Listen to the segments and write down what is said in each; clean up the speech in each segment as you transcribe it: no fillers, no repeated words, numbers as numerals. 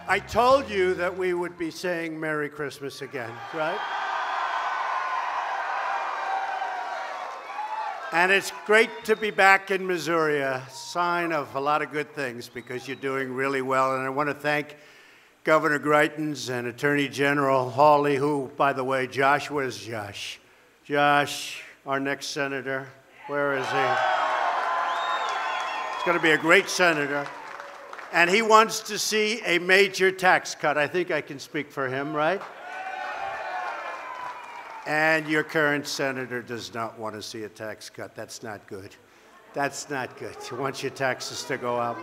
I told you that we would be saying Merry Christmas again, right? And it's great to be back in Missouri, a sign of a lot of good things because you're doing really well. And I want to thank Governor Greitens and Attorney General Hawley, who, by the way, Josh, where's Josh? Josh, our next senator, where is he? He's going to be a great senator. And he wants to see a major tax cut. I think I can speak for him, right? And your current senator does not want to see a tax cut. That's not good. That's not good. He wants your taxes to go up.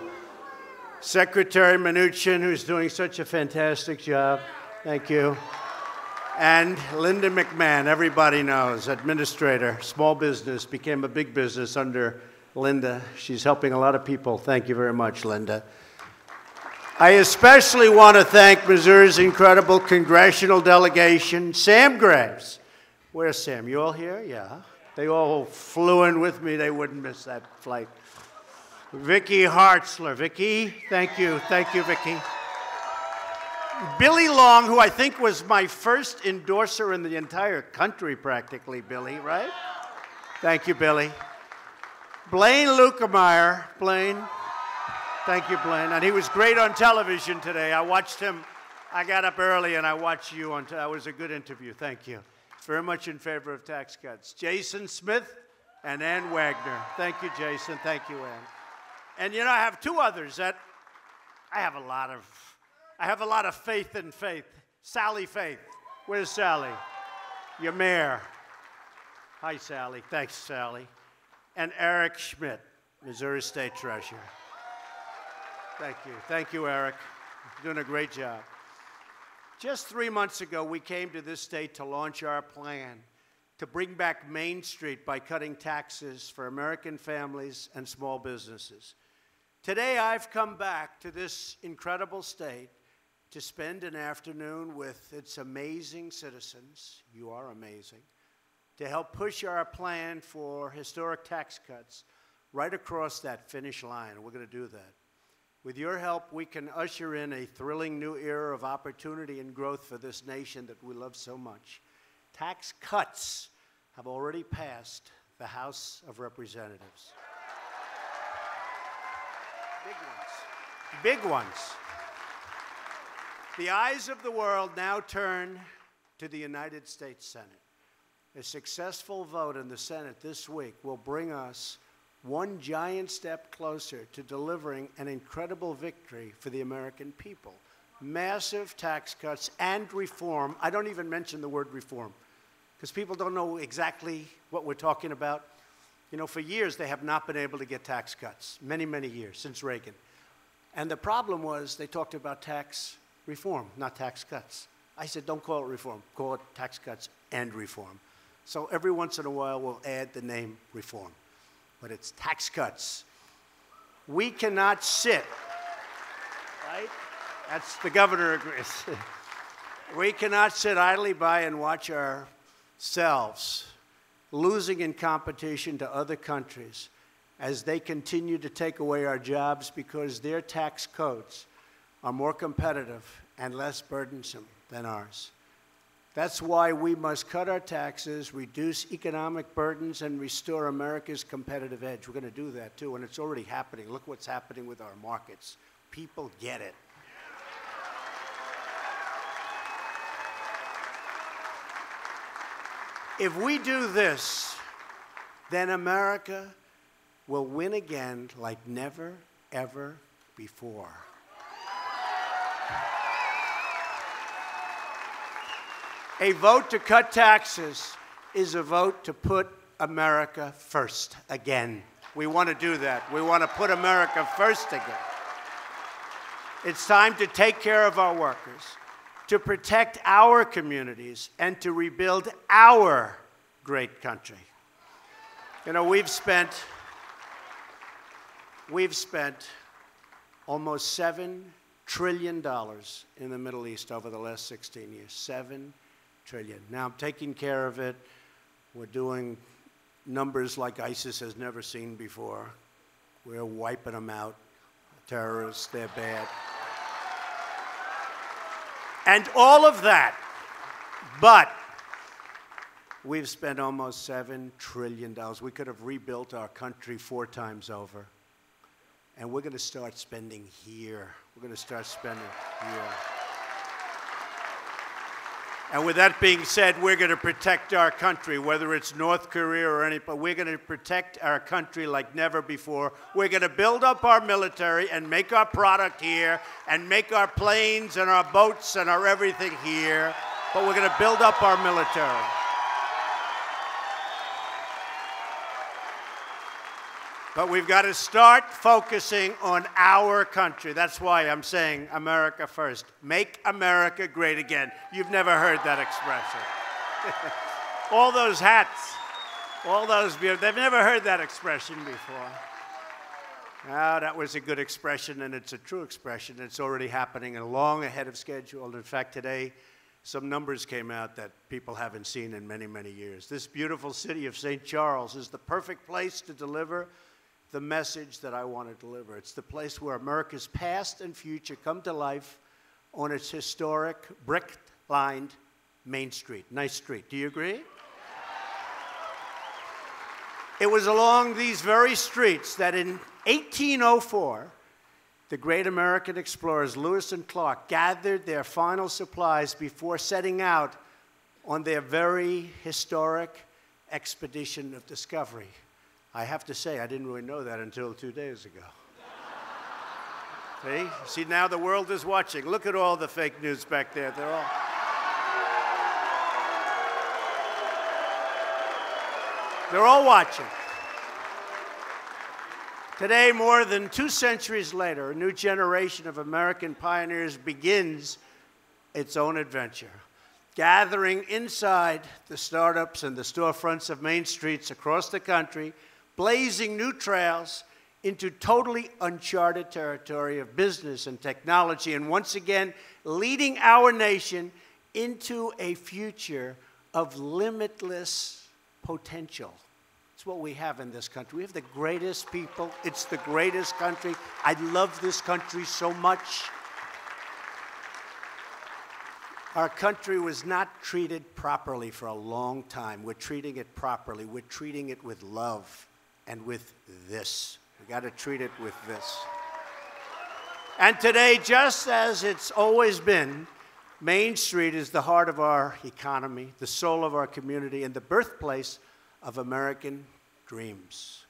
Secretary Mnuchin, who's doing such a fantastic job. Thank you. And Linda McMahon, everybody knows, administrator, small business, became a big business under Linda. She's helping a lot of people. Thank you very much, Linda. I especially want to thank Missouri's incredible congressional delegation, Sam Graves. Where's Sam? You all here? Yeah. They all flew in with me. They wouldn't miss that flight. Vicki Hartzler. Vicki, thank you. Thank you, Vicki. Billy Long, who I think was my first endorser in the entire country, practically, Billy, right? Thank you, Billy. Blaine Lukemeyer. Blaine. Thank you, Blaine. And he was great on television today. I watched him. I got up early and I watched you on television. It was a good interview. Thank you. Very much in favor of tax cuts. Jason Smith and Ann Wagner. Thank you, Jason. Thank you, Ann. And you know, I have two others that I have a lot of faith in faith. Sally Faith. Where's Sally? Your mayor. Hi, Sally. Thanks, Sally. And Eric Schmidt, Missouri State Treasurer. Thank you. Thank you, Eric. You're doing a great job. Just 3 months ago, we came to this state to launch our plan to bring back Main Street by cutting taxes for American families and small businesses. Today, I've come back to this incredible state to spend an afternoon with its amazing citizens. You are amazing. To help push our plan for historic tax cuts right across that finish line. We're going to do that. With your help, we can usher in a thrilling new era of opportunity and growth for this nation that we love so much. Tax cuts have already passed the House of Representatives. Big ones. Big ones. The eyes of the world now turn to the United States Senate. A successful vote in the Senate this week will bring us one giant step closer to delivering an incredible victory for the American people. Massive tax cuts and reform. I don't even mention the word reform because people don't know exactly what we're talking about. You know, for years they have not been able to get tax cuts, many, many years, since Reagan. And the problem was they talked about tax reform, not tax cuts. I said, don't call it reform, call it tax cuts and reform. So every once in a while we'll add the name reform. But it's tax cuts. We cannot sit, right? That's the governor agrees. We cannot sit idly by and watch ourselves losing in competition to other countries as they continue to take away our jobs because their tax codes are more competitive and less burdensome than ours. That's why we must cut our taxes, reduce economic burdens, and restore America's competitive edge. We're going to do that, too, and it's already happening. Look what's happening with our markets. People get it. If we do this, then America will win again like never, ever before. A vote to cut taxes is a vote to put America first again. We want to do that. We want to put America first again. It's time to take care of our workers, to protect our communities, and to rebuild our great country. You know, we've spent almost $7 trillion in the Middle East over the last 16 years. $7 trillion. Now, I'm taking care of it. We're doing numbers like ISIS has never seen before. We're wiping them out. Terrorists, they're bad. And all of that. But we've spent almost $7 trillion. We could have rebuilt our country 4 times over. And we're going to start spending here. We're going to start spending here. And with that being said, we're going to protect our country, whether it's North Korea or any, but we're going to protect our country like never before. We're going to build up our military and make our product here and make our planes and our boats and our everything here. But we're going to build up our military. But we've got to start focusing on our country. That's why I'm saying America first. Make America great again. You've never heard that expression. All those hats, all those, they've never heard that expression before. Now, that was a good expression, and it's a true expression. It's already happening and long ahead of schedule. In fact, today, some numbers came out that people haven't seen in many, many years. This beautiful city of St. Charles is the perfect place to deliver the message that I want to deliver. It's the place where America's past and future come to life on its historic, brick-lined Main Street. Nice street. Do you agree? It was along these very streets that in 1804, the great American explorers Lewis and Clark gathered their final supplies before setting out on their very historic expedition of discovery. I have to say, I didn't really know that until 2 days ago. See, now the world is watching. Look at all the fake news back there. They're all watching. Today, more than 2 centuries later, a new generation of American pioneers begins its own adventure, gathering inside the startups and the storefronts of main streets across the country, blazing new trails into totally uncharted territory of business and technology, and once again, leading our nation into a future of limitless potential. It's what we have in this country. We have the greatest people. It's the greatest country. I love this country so much. Our country was not treated properly for a long time. We're treating it properly. We're treating it with love and with this. We got to treat it with this. And today, just as it's always been, Main Street is the heart of our economy, the soul of our community, and the birthplace of American dreams.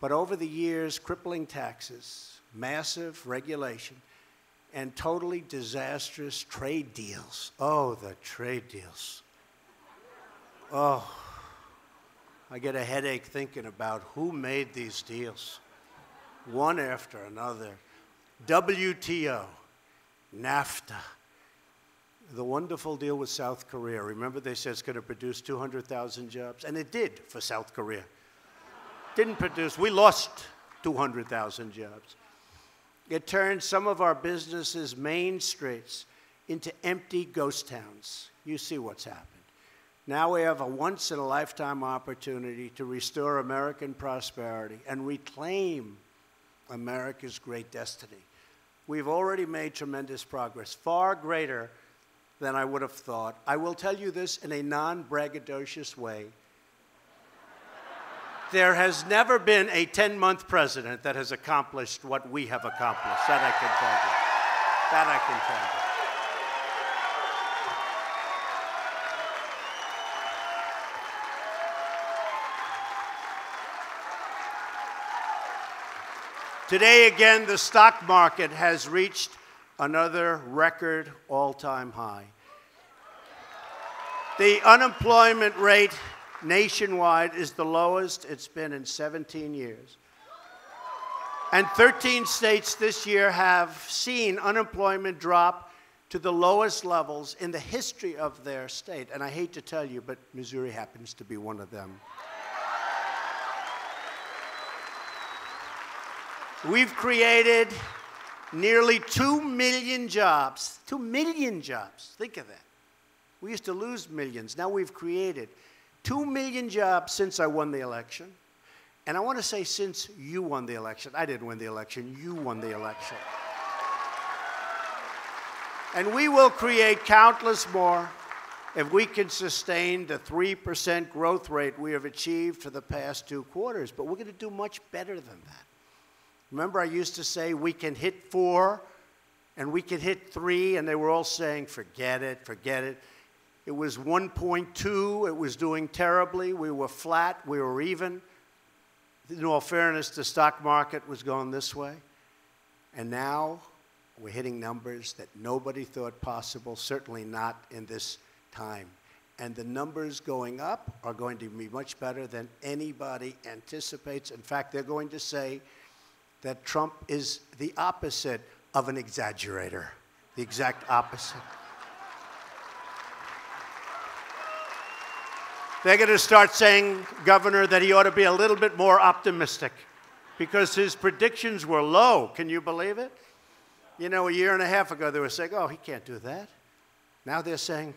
But over the years, crippling taxes, massive regulation, and totally disastrous trade deals. Oh, the trade deals. Oh, I get a headache thinking about who made these deals. One after another. WTO, NAFTA, the wonderful deal with South Korea. Remember they said it's going to produce 200,000 jobs? And it did for South Korea. Didn't produce, we lost 200,000 jobs. It turned some of our businesses' main streets into empty ghost towns. You see what's happened. Now we have a once-in-a-lifetime opportunity to restore American prosperity and reclaim America's great destiny. We've already made tremendous progress, far greater than I would have thought. I will tell you this in a non-braggadocious way. There has never been a 10-month president that has accomplished what we have accomplished. That I can tell you. That I can tell you. Today, again, the stock market has reached another record all-time high. The unemployment rate nationwide is the lowest it's been in 17 years. And 13 states this year have seen unemployment drop to the lowest levels in the history of their state. And I hate to tell you, but Missouri happens to be one of them. We've created nearly 2 million jobs. 2 million jobs. Think of that. We used to lose millions. Now we've created 2 million jobs since I won the election. And I want to say since you won the election. I didn't win the election. You won the election. And we will create countless more if we can sustain the 3% growth rate we have achieved for the past 2 quarters. But we're going to do much better than that. Remember, I used to say we can hit 4 and we can hit 3, and they were all saying, forget it, forget it. It was 1.2. It was doing terribly. We were flat. We were even. In all fairness, the stock market was going this way. And now we're hitting numbers that nobody thought possible, certainly not in this time. And the numbers going up are going to be much better than anybody anticipates. In fact, they're going to say that Trump is the opposite of an exaggerator, the exact opposite. They're going to start saying, Governor, that he ought to be a little bit more optimistic because his predictions were low. Can you believe it? You know, a year and a half ago, they were saying, oh, he can't do that. Now they're saying,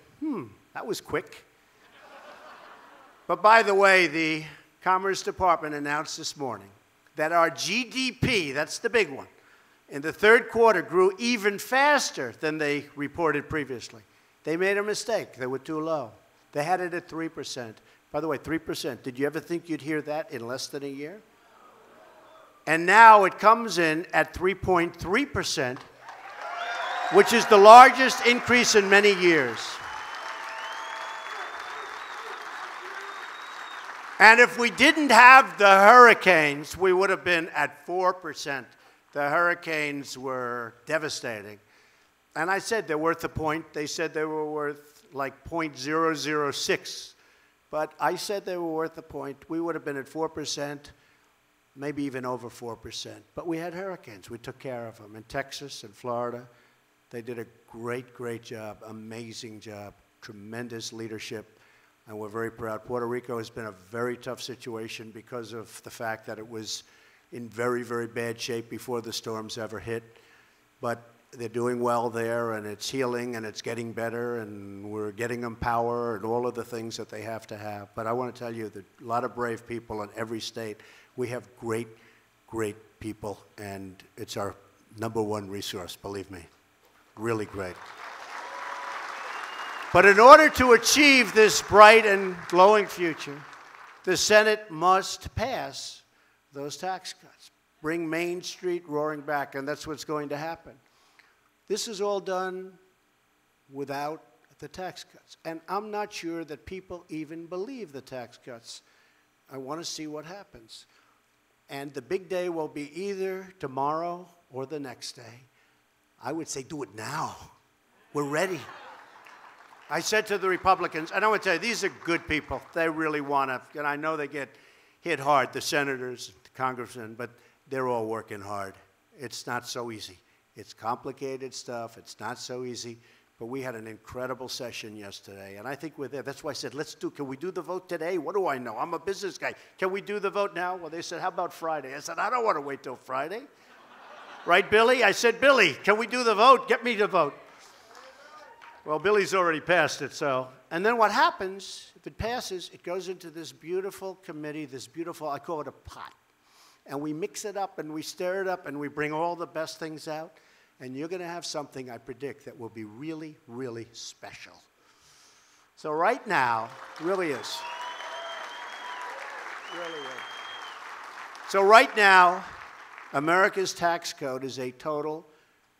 that was quick. But by the way, the Commerce Department announced this morning that our GDP, that's the big one, in the 3rd quarter grew even faster than they reported previously. They made a mistake. They were too low. They had it at 3%. By the way, 3%. Did you ever think you'd hear that in less than a year? And now it comes in at 3.3%, which is the largest increase in many years. And if we didn't have the hurricanes, we would have been at 4%. The hurricanes were devastating. And I said they're worth a point. They said they were worth like 0.006. But I said they were worth a point. We would have been at 4%, maybe even over 4%. But we had hurricanes. We took care of them. In Texas and Florida, they did a great, great job, amazing job, tremendous leadership. And we're very proud. Puerto Rico has been a very tough situation because of the fact that it was in very, very bad shape before the storms ever hit. But they're doing well there, and it's healing, and it's getting better, and we're getting them power and all of the things that they have to have. But I want to tell you that a lot of brave people in every state. We have great, great people, and it's our #1 resource, believe me. Really great. But in order to achieve this bright and glowing future, the Senate must pass those tax cuts, bring Main Street roaring back, and that's what's going to happen. This is all done without the tax cuts. And I'm not sure that people even believe the tax cuts. I want to see what happens. And the big day will be either tomorrow or the next day. I would say do it now. We're ready. I said to the Republicans, and I want to tell you, these are good people. They really want to, and I know they get hit hard, the senators, the congressmen, but they're all working hard. It's not so easy. It's complicated stuff. It's not so easy. But we had an incredible session yesterday, and I think we're there. That's why I said, can we do the vote today? What do I know? I'm a business guy. Can we do the vote now? Well, they said, how about Friday? I said, I don't want to wait till Friday. Right, Billy? I said, Billy, can we do the vote? Get me to vote. Well, Billy's already passed it, so. And then what happens, if it passes, it goes into this beautiful committee, this beautiful, I call it a pot. And we mix it up and we stir it up and we bring all the best things out. And you're going to have something, I predict, that will be really, really special. So right now, really is. Really is. So right now, America's tax code is a total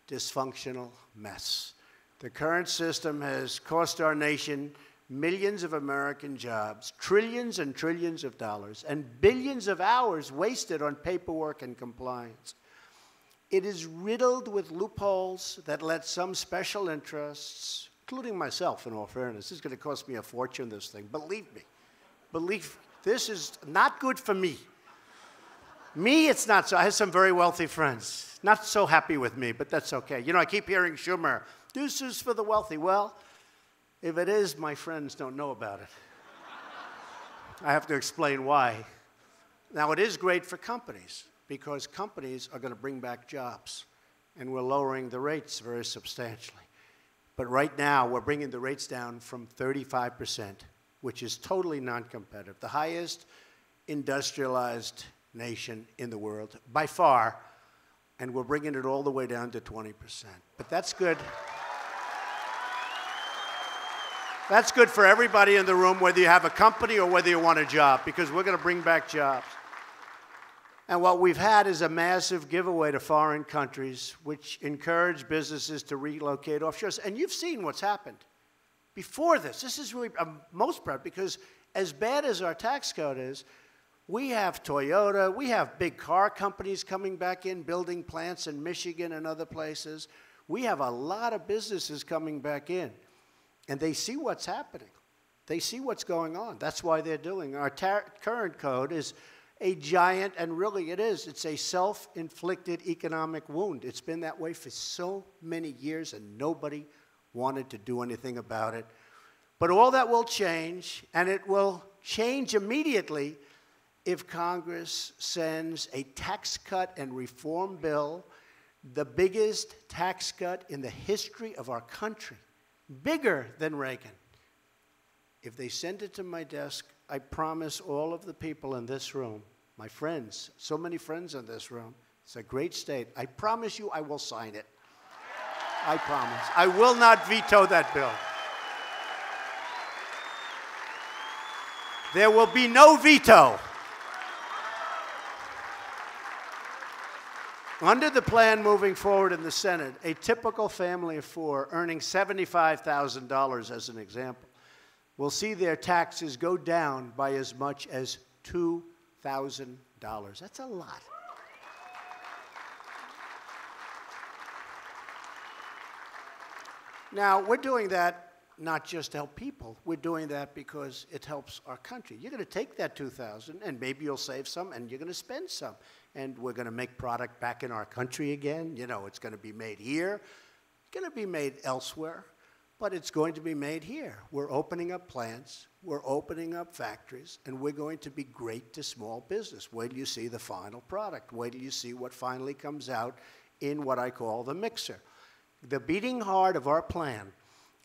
dysfunctional mess. The current system has cost our nation millions of American jobs, trillions and trillions of dollars, and billions of hours wasted on paperwork and compliance. It is riddled with loopholes that let some special interests, including myself, in all fairness, this is going to cost me a fortune, this thing. Believe me. This is not good for me. Me, it's not so. I have some very wealthy friends. Not so happy with me, but that's okay. You know, I keep hearing Schumer, this is for the wealthy. Well, if it is, my friends don't know about it. I have to explain why. Now, it is great for companies because companies are going to bring back jobs, and we're lowering the rates very substantially. But right now, we're bringing the rates down from 35%, which is totally non-competitive, the highest industrialized nation in the world by far, and we're bringing it all the way down to 20%. But that's good. That's good for everybody in the room, whether you have a company or whether you want a job, because we're going to bring back jobs. And what we've had is a massive giveaway to foreign countries, which encourage businesses to relocate offshore. And you've seen what's happened. Before this, this is really, I'm most proud, because as bad as our tax code is, we have Toyota, we have big car companies coming back in, building plants in Michigan and other places. We have a lot of businesses coming back in, and they see what's happening. They see what's going on. That's why they're doing. Our current code is a giant, and really it is. It's a self-inflicted economic wound. It's been that way for so many years, and nobody wanted to do anything about it. But all that will change, and it will change immediately if Congress sends a tax cut and reform bill, the biggest tax cut in the history of our country, bigger than Reagan. If they send it to my desk, I promise all of the people in this room, my friends, so many friends in this room, it's a great state, I promise you I will sign it. I promise. I will not veto that bill. There will be no veto. Under the plan moving forward in the Senate, a typical family of four earning $75,000 as an example will see their taxes go down by as much as $2,000. That's a lot. Now, we're doing that not just to help people. We're doing that because it helps our country. You're going to take that $2,000, and maybe you'll save some, and you're going to spend some. And we're going to make product back in our country again. You know, it's going to be made here. It's going to be made elsewhere, but it's going to be made here. We're opening up plants. We're opening up factories, and we're going to be great to small business. Wait till you see the final product. Wait till you see what finally comes out in what I call the mixer. The beating heart of our plan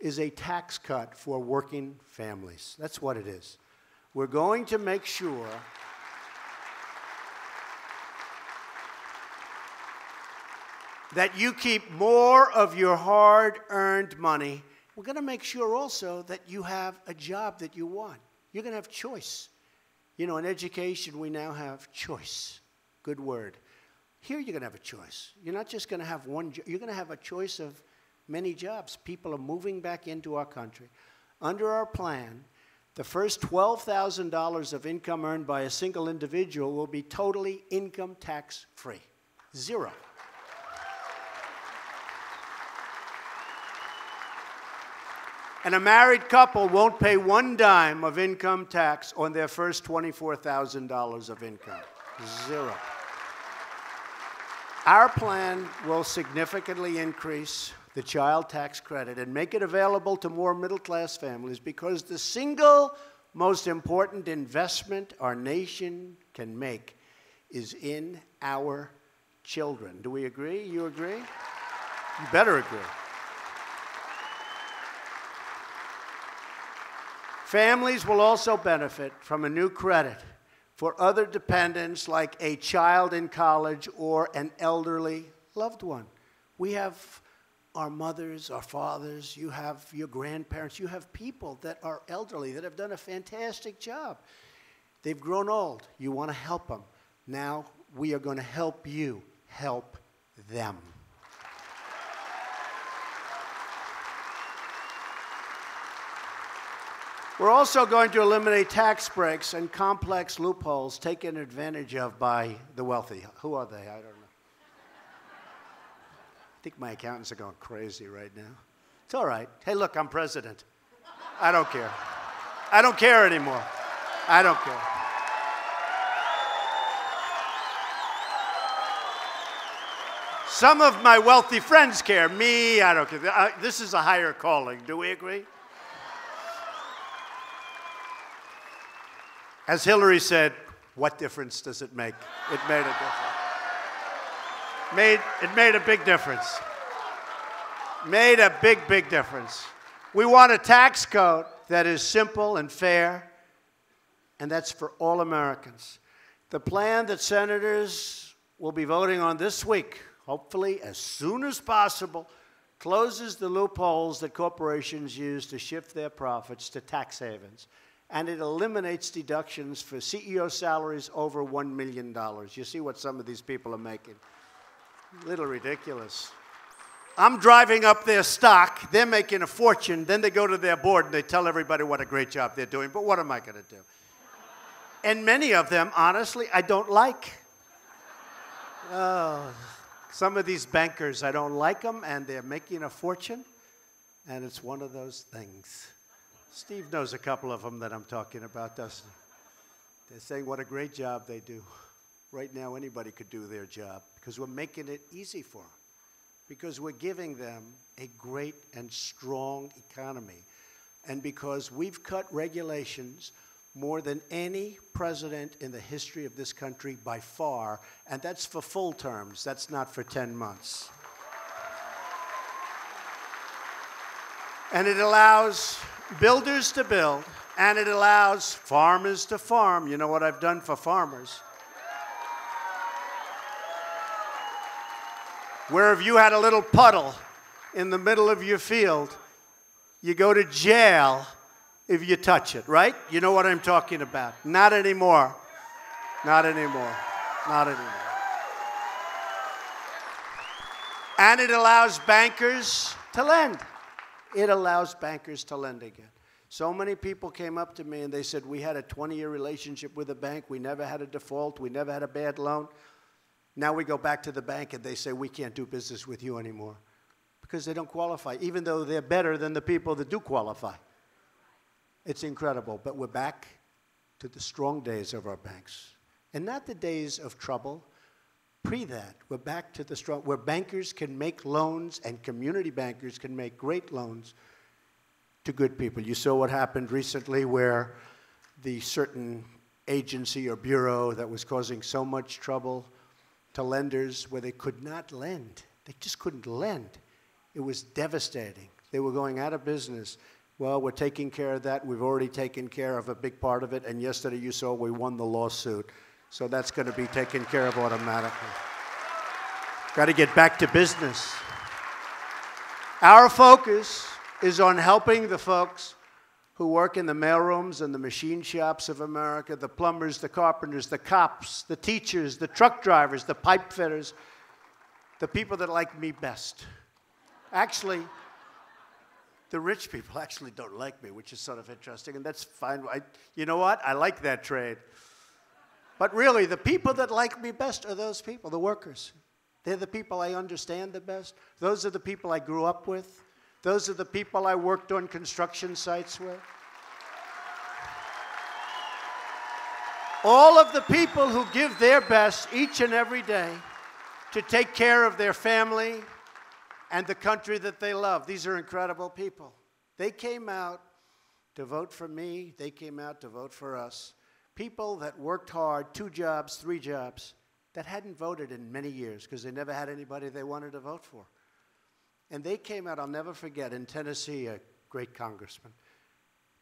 is a tax cut for working families. That's what it is. We're going to make sure that you keep more of your hard-earned money. We're going to make sure also that you have a job that you want. You're going to have choice. You know, in education, we now have choice. Good word. Here, you're going to have a choice. You're not just going to have one job. You're going to have a choice of many jobs. People are moving back into our country. Under our plan, the first $12,000 of income earned by a single individual will be totally income tax free. Zero. And a married couple won't pay one dime of income tax on their first $24,000 of income. Zero. Our plan will significantly increase the child tax credit and make it available to more middle-class families, because the single most important investment our nation can make is in our children. Do we agree? You agree? You better agree. Families will also benefit from a new credit for other dependents, like a child in college or an elderly loved one. We have our mothers, our fathers, you have your grandparents, you have people that are elderly that have done a fantastic job. They've grown old. You want to help them. Now we are going to help you help them. We're also going to eliminate tax breaks and complex loopholes taken advantage of by the wealthy. Who are they? I don't know. I think my accountants are going crazy right now. It's all right. Hey, look, I'm president. I don't care. I don't care anymore. I don't care. Some of my wealthy friends care. Me, I don't care. This is a higher calling. Do we agree? As Hillary said, what difference does it make? It made a difference. It made a big difference. Made a big, big difference. We want a tax code that is simple and fair, and that's for all Americans. The plan that senators will be voting on this week, hopefully as soon as possible, closes the loopholes that corporations use to shift their profits to tax havens, and it eliminates deductions for CEO salaries over $1 million. You see what some of these people are making. A little ridiculous. I'm driving up their stock. They're making a fortune. Then they go to their board and they tell everybody what a great job they're doing. But what am I going to do? And many of them, honestly, I don't like. Oh, some of these bankers, I don't like them, and they're making a fortune. And it's one of those things. Steve knows a couple of them that I'm talking about, doesn't he? They're saying what a great job they do. Right now, anybody could do their job because we're making it easy for them. Because we're giving them a great and strong economy. And because we've cut regulations more than any president in the history of this country by far, and that's for full terms, that's not for 10 months. And it allows builders to build, and it allows farmers to farm. You know what I've done for farmers? Where if you had a little puddle in the middle of your field, you go to jail if you touch it, right? You know what I'm talking about. Not anymore. Not anymore. Not anymore. And it allows bankers to lend. It allows bankers to lend again. So many people came up to me and they said, we had a 20-year relationship with a bank. We never had a default. We never had a bad loan. Now we go back to the bank and they say, we can't do business with you anymore because they don't qualify, even though they're better than the people that do qualify. It's incredible, but we're back to the strong days of our banks. And not the days of trouble. Pre that, we're back to the strong, where bankers can make loans and community bankers can make great loans to good people. You saw what happened recently where the certain agency or bureau that was causing so much trouble to lenders where they could not lend. They just couldn't lend. It was devastating. They were going out of business. Well, we're taking care of that. We've already taken care of a big part of it. And yesterday you saw we won the lawsuit. So that's going to be taken care of automatically. Got to get back to business. Our focus is on helping the folks who work in the mailrooms and the machine shops of America, the plumbers, the carpenters, the cops, the teachers, the truck drivers, the pipe fitters, the people that like me best. Actually, the rich people actually don't like me, which is sort of interesting, and that's fine. You know what? I like that trade. But really, the people that like me best are those people, the workers. They're the people I understand the best. Those are the people I grew up with. Those are the people I worked on construction sites with. All of the people who give their best each and every day to take care of their family and the country that they love. These are incredible people. They came out to vote for me. They came out to vote for us. People that worked hard, 2 jobs, 3 jobs, that hadn't voted in many years because they never had anybody they wanted to vote for. And they came out, I'll never forget, in Tennessee, a great congressman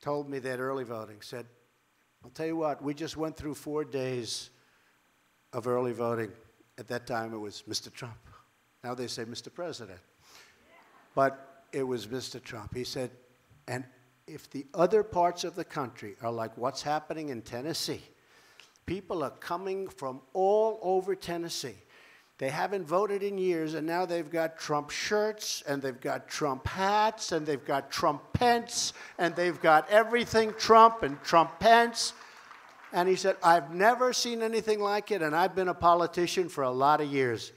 told me that early voting, said, I'll tell you what, we just went through 4 days of early voting. At that time, it was Mr. Trump. Now they say Mr. President. But it was Mr. Trump. He said, and if the other parts of the country are like what's happening in Tennessee, people are coming from all over Tennessee. They haven't voted in years, and now they've got Trump shirts, and they've got Trump hats, and they've got Trump pence, and they've got everything Trump and Trump pence. And he said, I've never seen anything like it, and I've been a politician for a lot of years.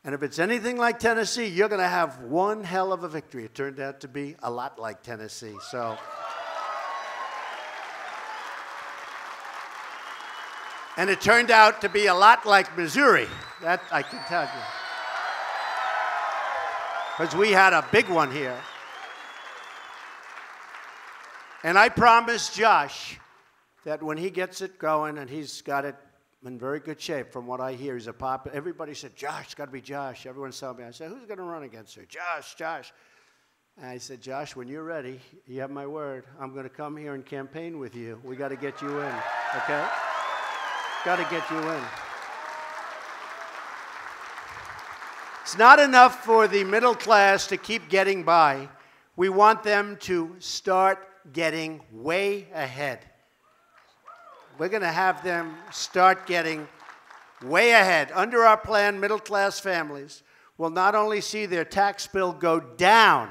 And if it's anything like Tennessee, you're going to have one hell of a victory. It turned out to be a lot like Tennessee. So, and it turned out to be a lot like Missouri. That I can tell you. Because we had a big one here. And I promised Josh that when he gets it going, and he's got it in very good shape from what I hear, he's a popular. Everybody said, Josh, it's got to be Josh. Everyone's telling me. I said, who's going to run against her? Josh, Josh. And I said, Josh, when you're ready, you have my word. I'm going to come here and campaign with you. We got to get you in, okay? Got to get you in. It's not enough for the middle class to keep getting by. We want them to start getting way ahead. We're going to have them start getting way ahead. Under our plan, middle-class families will not only see their tax bill go down,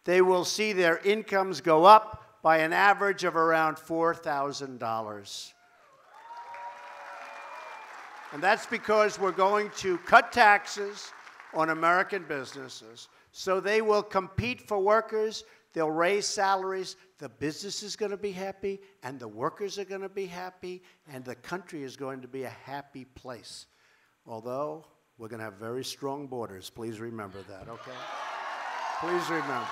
they will see their incomes go up by an average of around $4,000. And that's because we're going to cut taxes on American businesses so they will compete for workers, they'll raise salaries, the business is going to be happy, and the workers are going to be happy, and the country is going to be a happy place. Although, we're going to have very strong borders. Please remember that, okay? Please remember.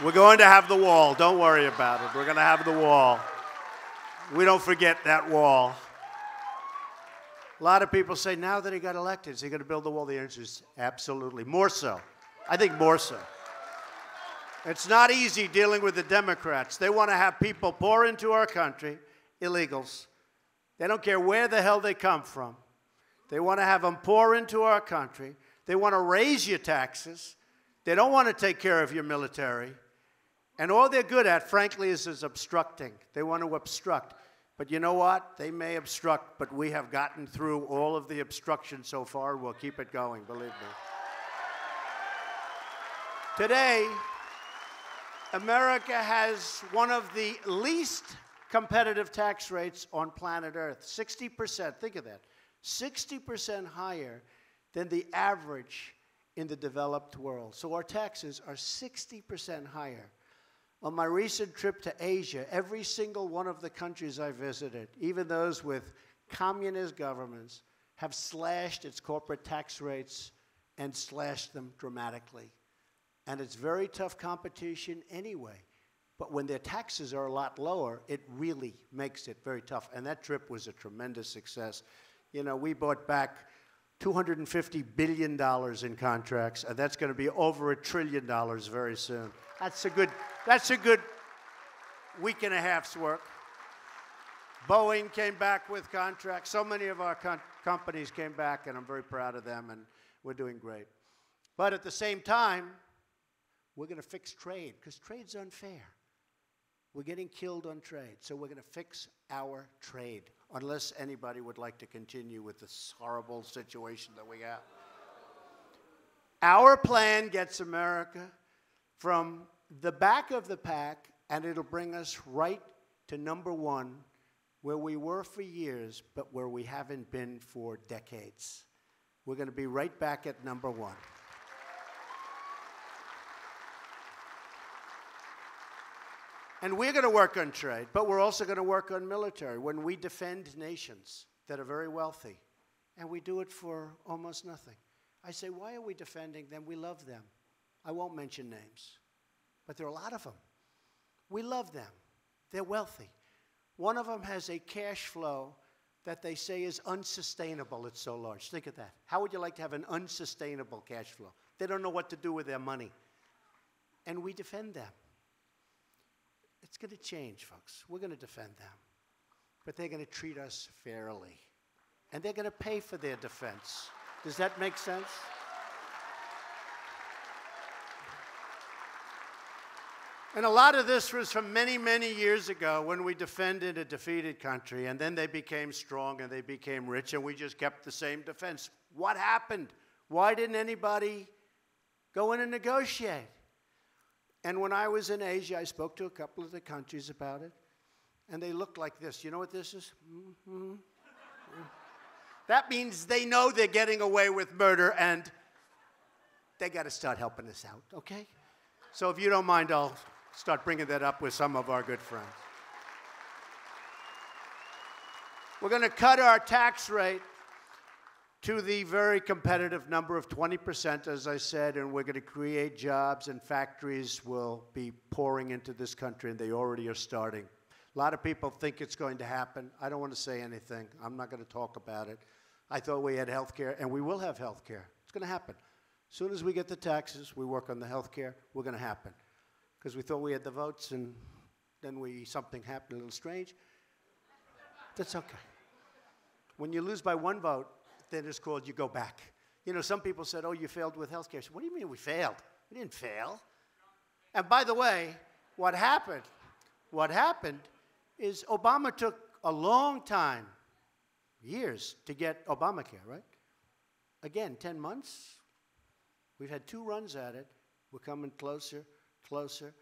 We're going to have the wall. Don't worry about it. We're going to have the wall. We don't forget that wall. A lot of people say, now that he got elected, is he going to build the wall? The answer is absolutely. More so. I think more so. It's not easy dealing with the Democrats. They want to have people pour into our country, illegals. They don't care where the hell they come from. They want to have them pour into our country. They want to raise your taxes. They don't want to take care of your military. And all they're good at, frankly, is obstructing. They want to obstruct. But you know what? They may obstruct, but we have gotten through all of the obstruction so far, and we'll keep it going, believe me. Today, America has one of the least competitive tax rates on planet Earth. 60%, think of that. 60% higher than the average in the developed world. So our taxes are 60% higher. On my recent trip to Asia, every single one of the countries I visited, even those with communist governments, have slashed its corporate tax rates and slashed them dramatically. And it's very tough competition anyway. But when their taxes are a lot lower, it really makes it very tough. And that trip was a tremendous success. You know, we bought back $250 billion in contracts, and that's going to be over $1 trillion very soon. That's a good week and a half's work. Boeing came back with contracts. So many of our companies came back, and I'm very proud of them, and we're doing great. But at the same time, we're going to fix trade, because trade's unfair. We're getting killed on trade, so we're going to fix our trade, unless anybody would like to continue with this horrible situation that we have. Our plan gets America from the back of the pack, and it'll bring us right to #1, where we were for years, but where we haven't been for decades. We're going to be right back at #1. And we're going to work on trade, but we're also going to work on military. When we defend nations that are very wealthy, and we do it for almost nothing. I say, why are we defending them? We love them. I won't mention names, but there are a lot of them. We love them. They're wealthy. One of them has a cash flow that they say is unsustainable. It's so large. Think of that. How would you like to have an unsustainable cash flow? They don't know what to do with their money. And we defend them. It's going to change, folks. We're going to defend them. But they're going to treat us fairly. And they're going to pay for their defense. Does that make sense? And a lot of this was from many, many years ago when we defended a defeated country, and then they became strong and they became rich, and we just kept the same defense. What happened? Why didn't anybody go in and negotiate? And when I was in Asia, I spoke to a couple of the countries about it, and they looked like this. You know what this is? Mm-hmm. That means they know they're getting away with murder, and they got to start helping us out, okay? So if you don't mind, I'll start bringing that up with some of our good friends. We're going to cut our tax rate to the very competitive number of 20%, as I said, and we're going to create jobs, and factories will be pouring into this country, and they already are starting. A lot of people think it's going to happen. I don't want to say anything. I'm not going to talk about it. I thought we had health care, and we will have health care. It's going to happen. As soon as we get the taxes, we work on the health care, we're going to happen. Because we thought we had the votes, and then something happened a little strange. That's okay. When you lose by one vote, then it's called you go back. You know, some people said, oh, you failed with health care. I said, what do you mean we failed? We didn't fail. And by the way, what happened is Obama took a long time, years, to get Obamacare, right? Again, 10 months. We've had 2 runs at it. We're coming closer, closer.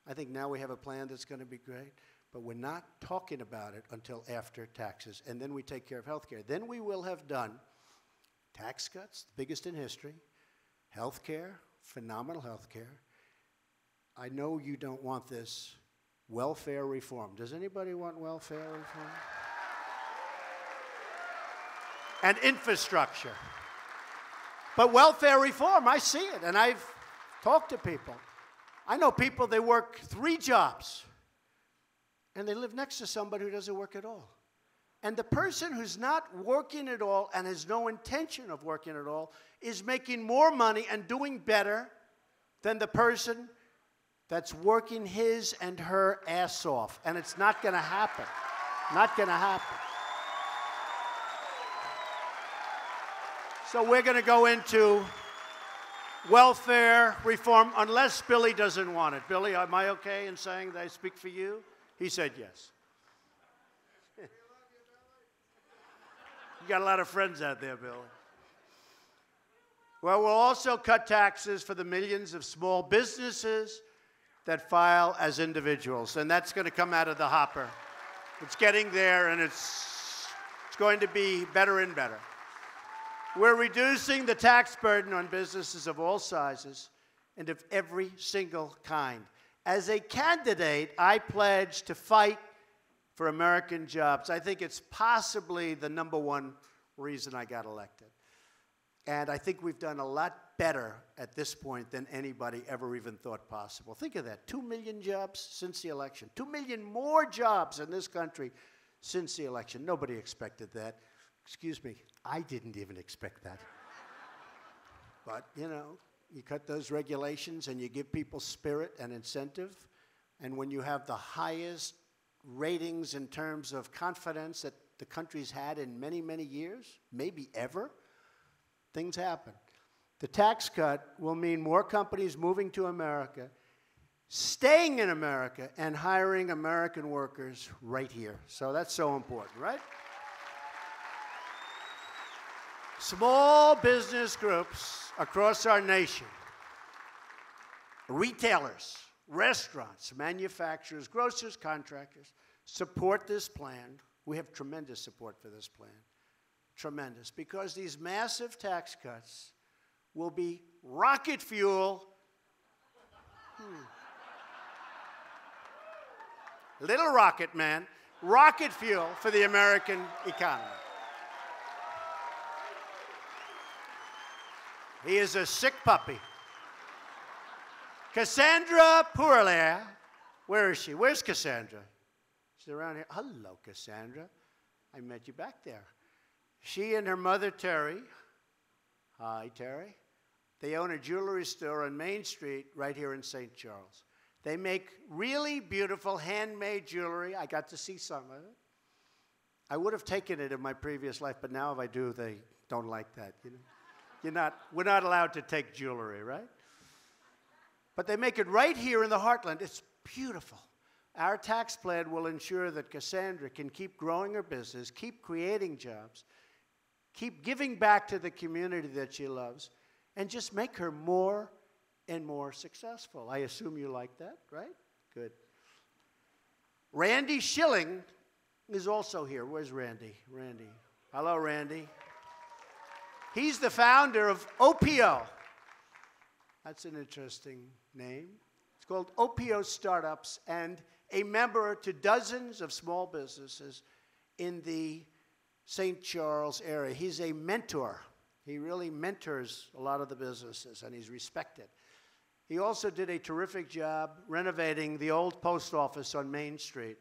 I think now we have a plan that's going to be great. But we're not talking about it until after taxes. And then we take care of health care. Then we will have done tax cuts, the biggest in history, health care, phenomenal health care. I know you don't want this. Welfare reform. Does anybody want welfare reform? And infrastructure. But welfare reform, I see it, and I've talked to people. I know people, they work 3 jobs, and they live next to somebody who doesn't work at all. And the person who's not working at all and has no intention of working at all is making more money and doing better than the person that's working his and her ass off. And it's not going to happen. Not going to happen. So we're going to go into welfare reform unless Billy doesn't want it. Billy, am I okay in saying that I speak for you? He said yes. You got a lot of friends out there, Billy. Well, we'll also cut taxes for the millions of small businesses that file as individuals, and that's going to come out of the hopper. It's getting there, and it's going to be better and better. We're reducing the tax burden on businesses of all sizes and of every single kind. As a candidate, I pledge to fight for American jobs. I think it's possibly the #1 reason I got elected. And I think we've done a lot better at this point than anybody ever even thought possible. Think of that, 2 million jobs since the election. 2 million more jobs in this country since the election. Nobody expected that. Excuse me, I didn't even expect that. But, you know, you cut those regulations and you give people spirit and incentive. And when you have the highest ratings in terms of confidence that the country's had in many, many years, maybe ever, things happen. The tax cut will mean more companies moving to America, staying in America, and hiring American workers right here. So that's so important, right? Small business groups across our nation, retailers, restaurants, manufacturers, grocers, contractors, support this plan. We have tremendous support for this plan. Tremendous. Because these massive tax cuts will be rocket fuel. Little rocket man, rocket fuel for the American economy. He is a sick puppy. Cassandra Pourlaire. Where is she? Where's Cassandra? She's around here. Hello, Cassandra. I met you back there. She and her mother, Terry. Hi, Terry. They own a jewelry store on Main Street right here in St. Charles. They make really beautiful handmade jewelry. I got to see some of it. I would have taken it in my previous life, but now if I do, they don't like that. You know? We're not allowed to take jewelry, right? But they make it right here in the heartland. It's beautiful. Our tax plan will ensure that Cassandra can keep growing her business, keep creating jobs, keep giving back to the community that she loves, and just make her more and more successful. I assume you like that, right? Good. Randy Schilling is also here. Where's Randy? Randy. Hello, Randy. He's the founder of OPO. That's an interesting name. It's called OPO Startups, and a member to dozens of small businesses in the St. Charles area. He's a mentor. He really mentors a lot of the businesses, and he's respected. He also did a terrific job renovating the old post office on Main Street,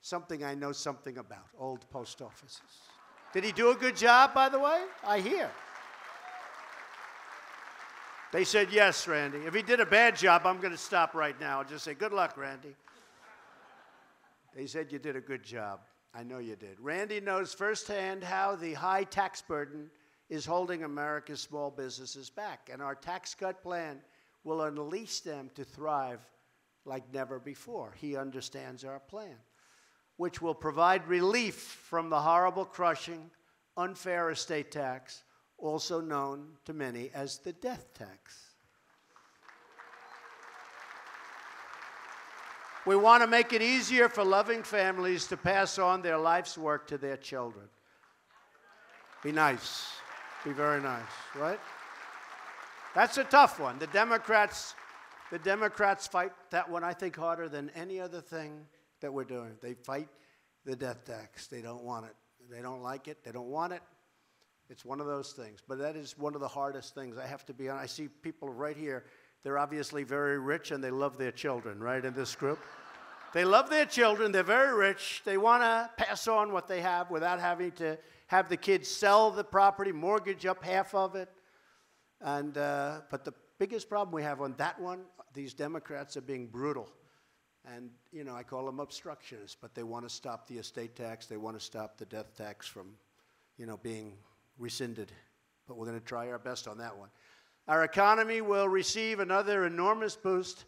something I know something about, old post offices. Did he do a good job, by the way? I hear. They said yes, Randy. If he did a bad job, I'm going to stop right now. I'll just say, good luck, Randy. They said you did a good job. I know you did. Randy knows firsthand how the high tax burden is holding America's small businesses back. And our tax cut plan will unleash them to thrive like never before. He understands our plan, which will provide relief from the horrible, crushing, unfair estate tax, also known to many as the death tax. We want to make it easier for loving families to pass on their life's work to their children. Be nice. Be very nice, right? That's a tough one. The Democrats fight that one, I think, harder than any other thing that we're doing. They fight the death tax. They don't want it. They don't like it. They don't want it. It's one of those things. But that is one of the hardest things. I have to be honest. I see people right here. They're obviously very rich, and they love their children, right, in this group. They love their children. They're very rich. They want to pass on what they have without having to have the kids sell the property, mortgage up half of it. And but the biggest problem we have on that one, these Democrats are being brutal. And, you know, I call them obstructionists, but they want to stop the estate tax. They want to stop the death tax from, you know, being rescinded. But we're going to try our best on that one. Our economy will receive another enormous boost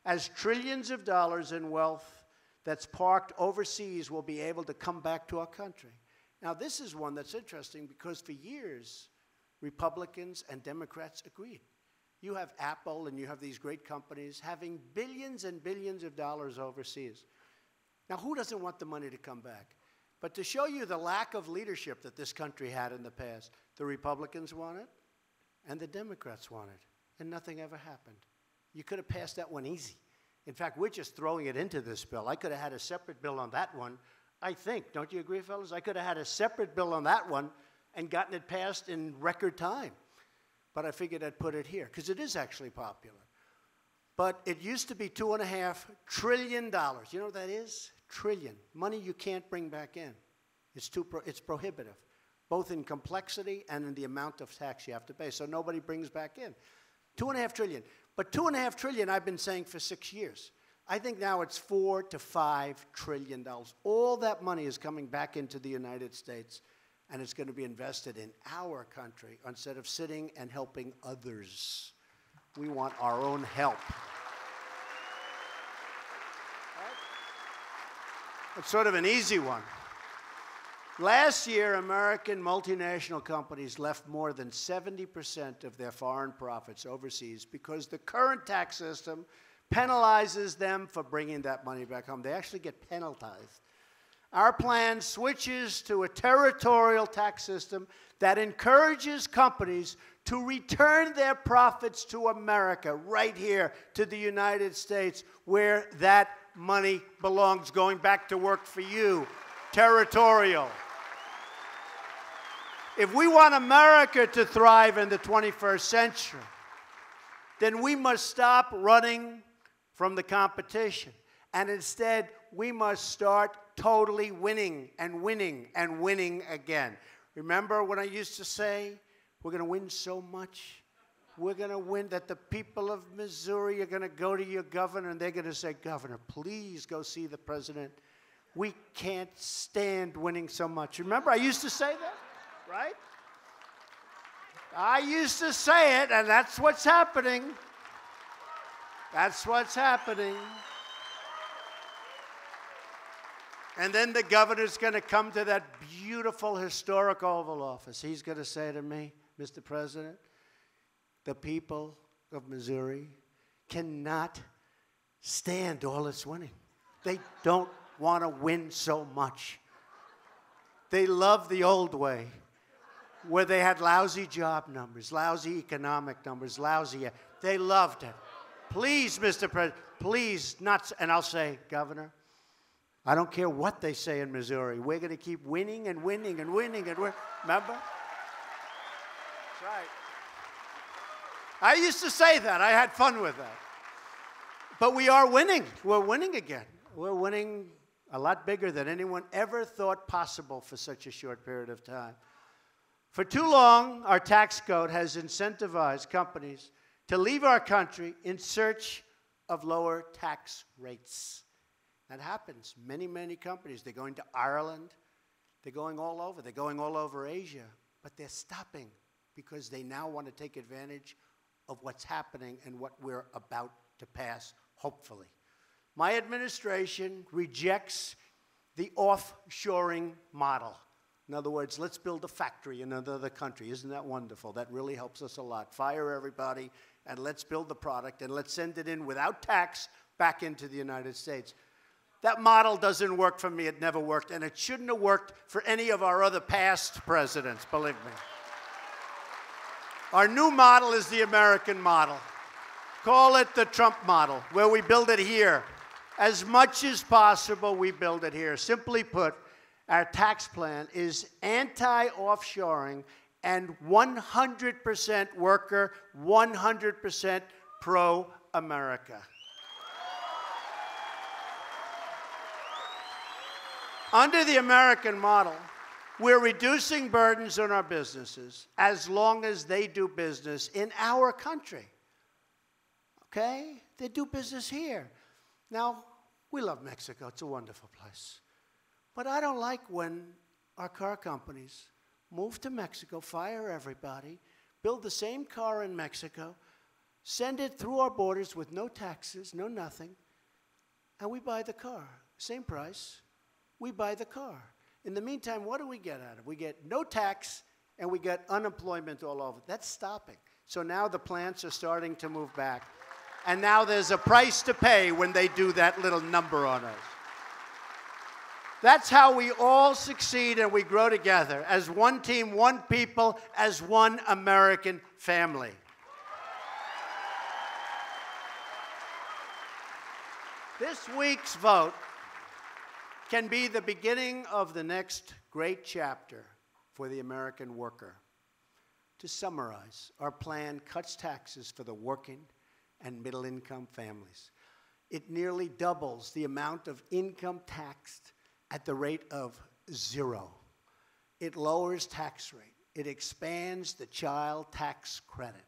as trillions of dollars in wealth that's parked overseas will be able to come back to our country. Now, this is one that's interesting because for years, Republicans and Democrats agreed. You have Apple and you have these great companies having billions and billions of dollars overseas. Now, who doesn't want the money to come back? But to show you the lack of leadership that this country had in the past, the Republicans want it and the Democrats want it, and nothing ever happened. You could have passed that one easy. In fact, we're just throwing it into this bill. I could have had a separate bill on that one, I think. Don't you agree, fellas? I could have had a separate bill on that one and gotten it passed in record time. But I figured I'd put it here, because it is actually popular. But it used to be $2.5 trillion. You know what that is? Trillion. Money you can't bring back in. It's prohibitive, both in complexity and in the amount of tax you have to pay. So nobody brings back in. $2.5 trillion. But $2.5 trillion, I've been saying for 6 years. I think now it's $4 to $5 trillion. All that money is coming back into the United States, and it's going to be invested in our country instead of sitting and helping others. We want our own help. It's sort of an easy one. Last year, American multinational companies left more than 70% of their foreign profits overseas because the current tax system penalizes them for bringing that money back home. They actually get penalized. Our plan switches to a territorial tax system that encourages companies to return their profits to America, right here to the United States, where that money belongs, going back to work for you. Territorial. If we want America to thrive in the 21st century, then we must stop running from the competition. And instead, we must start totally winning and winning and winning again. Remember when I used to say, we're going to win so much? We're going to win that the people of Missouri are going to go to your governor and they're going to say, Governor, please go see the president. We can't stand winning so much. Remember, I used to say that, right? I used to say it, and that's what's happening. That's what's happening. And then the governor's going to come to that beautiful historic Oval Office. He's going to say to me, Mr. President, the people of Missouri cannot stand all this winning. They don't want to win so much. They love the old way, where they had lousy job numbers, lousy economic numbers, lousy. They loved it. Please, Mr. President, please not. And I'll say, Governor, I don't care what they say in Missouri. We're going to keep winning and winning and winning and winning. Remember? That's right. I used to say that. I had fun with that. But we are winning. We're winning again. We're winning a lot bigger than anyone ever thought possible for such a short period of time. For too long, our tax code has incentivized companies to leave our country in search of lower tax rates. That happens. Many, many companies, they're going to Ireland. They're going all over. They're going all over Asia. But they're stopping because they now want to take advantage of what's happening and what we're about to pass, hopefully. My administration rejects the offshoring model. In other words, let's build a factory in another country. Isn't that wonderful? That really helps us a lot. Fire everybody, and let's build the product, and let's send it in without tax back into the United States. That model doesn't work for me. It never worked, and it shouldn't have worked for any of our other past presidents, believe me. Our new model is the American model. Call it the Trump model, where we build it here. As much as possible, we build it here. Simply put, our tax plan is anti-offshoring and 100% worker, 100% pro-America. Under the American model, we're reducing burdens on our businesses as long as they do business in our country. Okay? They do business here. Now, we love Mexico. It's a wonderful place. But I don't like when our car companies move to Mexico, fire everybody, build the same car in Mexico, send it through our borders with no taxes, no nothing, and we buy the car. Same price. We buy the car. In the meantime, what do we get out of it? We get no tax, and we get unemployment all over. That's stopping. So now the plants are starting to move back. And now there's a price to pay when they do that little number on us. That's how we all succeed and we grow together as one team, one people, as one American family. This week's vote can be the beginning of the next great chapter for the American worker. To summarize, our plan cuts taxes for the working and middle-income families. It nearly doubles the amount of income taxed at the rate of 0. It lowers tax rate. It expands the child tax credit.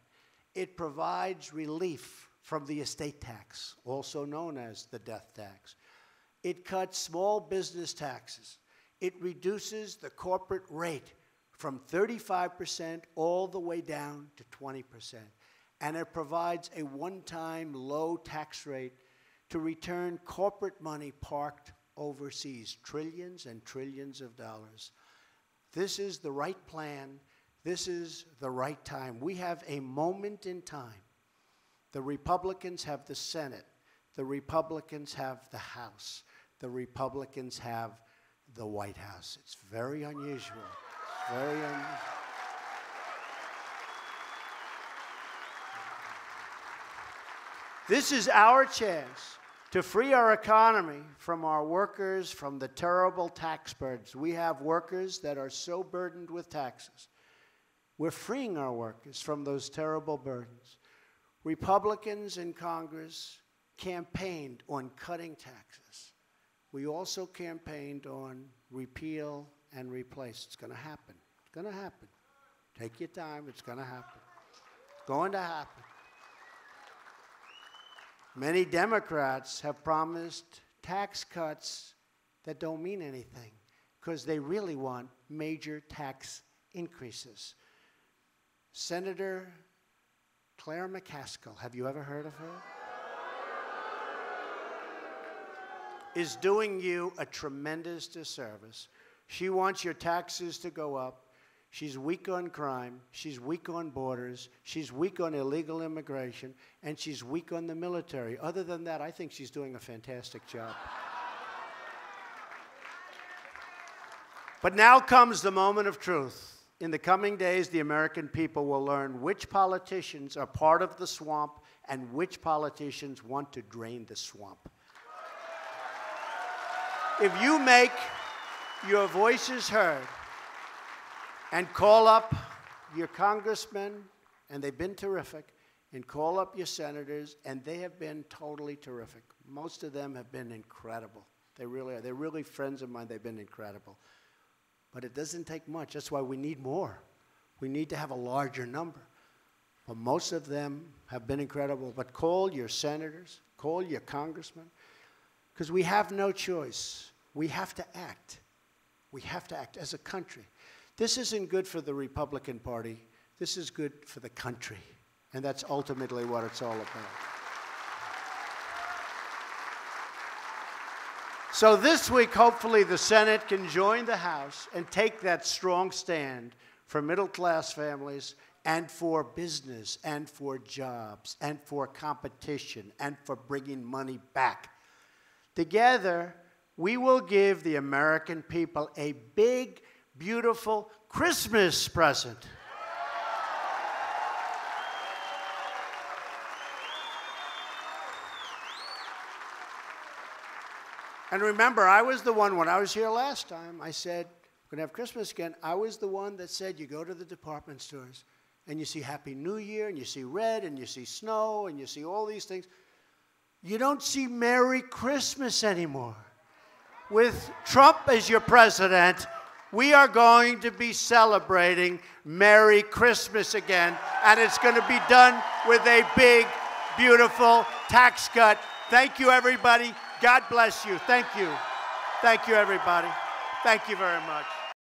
It provides relief from the estate tax, also known as the death tax. It cuts small business taxes. It reduces the corporate rate from 35% all the way down to 20%. And it provides a one-time low tax rate to return corporate money parked overseas, trillions and trillions of dollars. This is the right plan. This is the right time. We have a moment in time. The Republicans have the Senate. The Republicans have the House. The Republicans have the White House. It's very unusual. Very unusual. This is our chance to free our economy from our workers, from the terrible tax burdens. We have workers that are so burdened with taxes. We're freeing our workers from those terrible burdens. Republicans in Congress campaigned on cutting taxes. We also campaigned on repeal and replace. It's going to happen. It's going to happen. Take your time. It's going to happen. It's going to happen. Many Democrats have promised tax cuts that don't mean anything because they really want major tax increases. Senator Claire McCaskill, have you ever heard of her? Is doing you a tremendous disservice. She wants your taxes to go up. She's weak on crime. She's weak on borders. She's weak on illegal immigration. And she's weak on the military. Other than that, I think she's doing a fantastic job. But now comes the moment of truth. In the coming days, the American people will learn which politicians are part of the swamp and which politicians want to drain the swamp. If you make your voices heard and call up your congressmen, and they've been terrific, and call up your senators, and they have been totally terrific. Most of them have been incredible. They really are. They're really friends of mine. They've been incredible. But it doesn't take much. That's why we need more. We need to have a larger number. But most of them have been incredible. But call your senators, call your congressmen, because we have no choice. We have to act. We have to act as a country. This isn't good for the Republican Party. This is good for the country. And that's ultimately what it's all about. So this week, hopefully, the Senate can join the House and take that strong stand for middle-class families and for business and for jobs and for competition and for bringing money back. Together, we will give the American people a big, beautiful Christmas present. And remember, I was the one, when I was here last time, I said, we're going to have Christmas again. I was the one that said, you go to the department stores, and you see Happy New Year, and you see red, and you see snow, and you see all these things. You don't see Merry Christmas anymore. With Trump as your president, we are going to be celebrating Merry Christmas again, and it's going to be done with a big, beautiful tax cut. Thank you, everybody. God bless you. Thank you. Thank you, everybody. Thank you very much.